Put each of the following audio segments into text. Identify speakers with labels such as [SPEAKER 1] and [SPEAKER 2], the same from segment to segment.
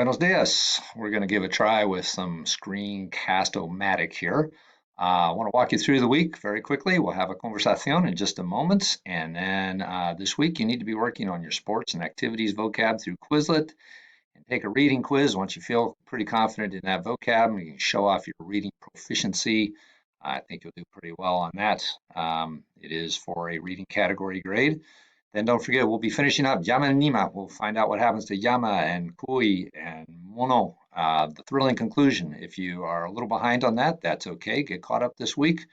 [SPEAKER 1] Buenos dias. We're going to give a try with some Screencast-O-Matic here. I want to walk you through the week very quickly. We'll have a conversación in just a moment. And then this week, you need to be working on your sports and activities vocab through Quizlet and take a reading quiz. Once you feel pretty confident in that vocab and you can show off your reading proficiency, I think you'll do pretty well on that. It is for a reading category grade. Then don't forget, we'll be finishing up Yama and Nima. We'll find out what happens to Yama and Kui and Mono, the thrilling conclusion. If you are a little behind on that, that's okay. Get caught up this week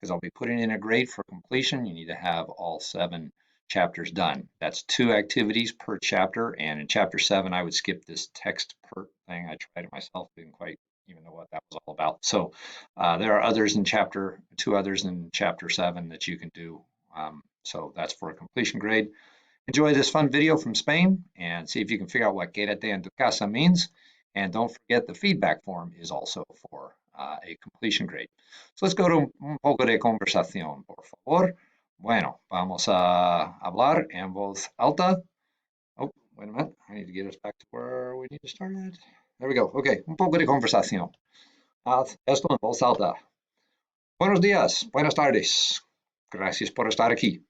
[SPEAKER 1] because I'll be putting in a grade for completion. You need to have all 7 chapters done. That's 2 activities per chapter. And in chapter 7, I would skip this text per thing. I tried it myself, didn't quite even know what that was all about. So there are others in 2 others in chapter 7 that you can do. So that's for a completion grade. Enjoy this fun video from Spain and see if you can figure out what quédate en tu casa means. And don't forget the feedback form is also for a completion grade. So let's go to un poco de conversación, por favor. Bueno, vamos a hablar en voz alta. Oh, wait a minute. I need to get us back to where we need to start at. There we go. Okay, un poco de conversación. Haz esto en voz alta. Buenos días, buenas tardes. Gracias por estar aquí.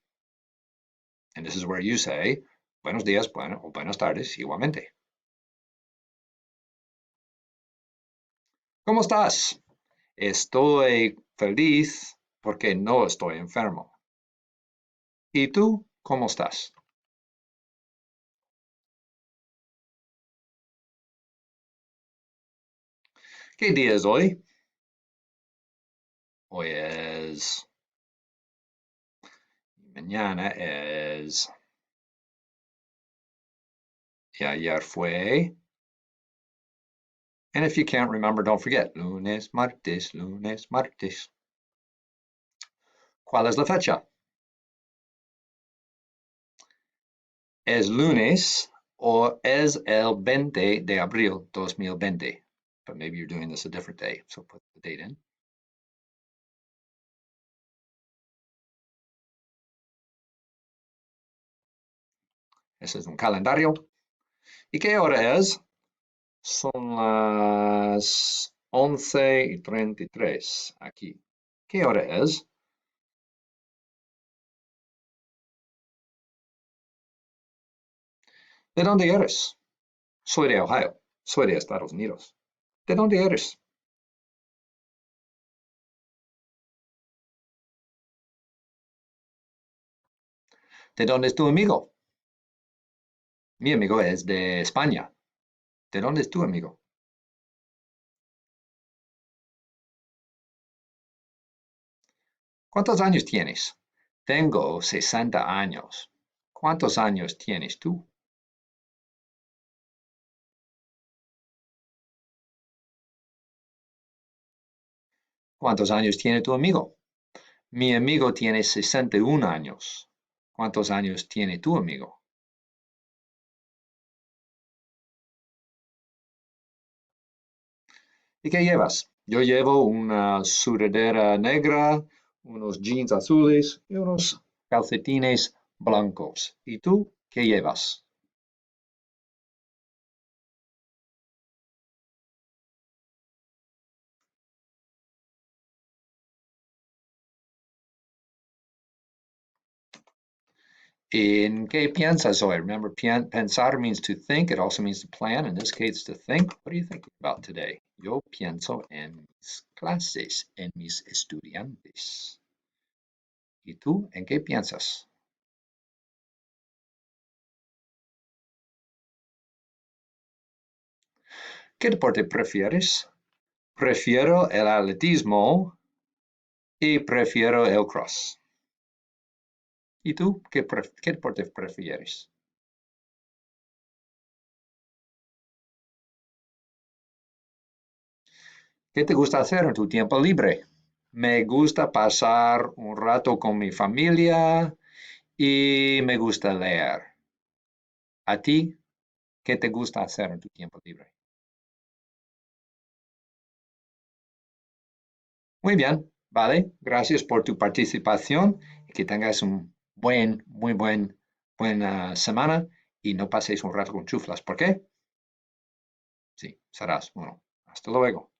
[SPEAKER 1] And this is where you say, buenos días, o buenas tardes, igualmente. ¿Cómo estás? Estoy feliz porque no estoy enfermo. ¿Y tú, cómo estás? ¿Qué día es hoy? Hoy es... Mañana es... Y ayer fue... And if you can't remember, don't forget, lunes, martes, lunes, martes. ¿Cuál es la fecha? ¿Es lunes o es el 20 de abril 2020? But maybe you're doing this a different day, so put the date in. Ese es un calendario. ¿Y qué hora es? Son las 11:33 aquí. ¿Qué hora es? ¿De dónde eres? Soy de Ohio. Soy de Estados Unidos. ¿De dónde eres? ¿De dónde es tu amigo? Mi amigo es de España. ¿De dónde es tu amigo? ¿Cuántos años tienes? Tengo 60 años. ¿Cuántos años tienes tú? ¿Cuántos años tiene tu amigo? Mi amigo tiene 61 años. ¿Cuántos años tiene tu amigo? ¿Y qué llevas? Yo llevo una sudadera negra, unos jeans azules y unos calcetines blancos. ¿Y tú qué llevas? ¿En qué piensas hoy? Remember, pensar means to think. It also means to plan. In this case, to think. What are you thinking about today? Yo pienso en mis clases, en mis estudiantes. ¿Y tú en qué piensas? ¿Qué deporte prefieres? Prefiero el atletismo y prefiero el cross. ¿Y tú qué deporte prefieres? ¿Qué te gusta hacer en tu tiempo libre? Me gusta pasar un rato con mi familia y me gusta leer. ¿A ti qué te gusta hacer en tu tiempo libre? Muy bien, vale. Gracias por tu participación y que tengas un buena semana y no paséis un rato con chuflas. ¿Por qué? Sí, serás. Bueno, hasta luego.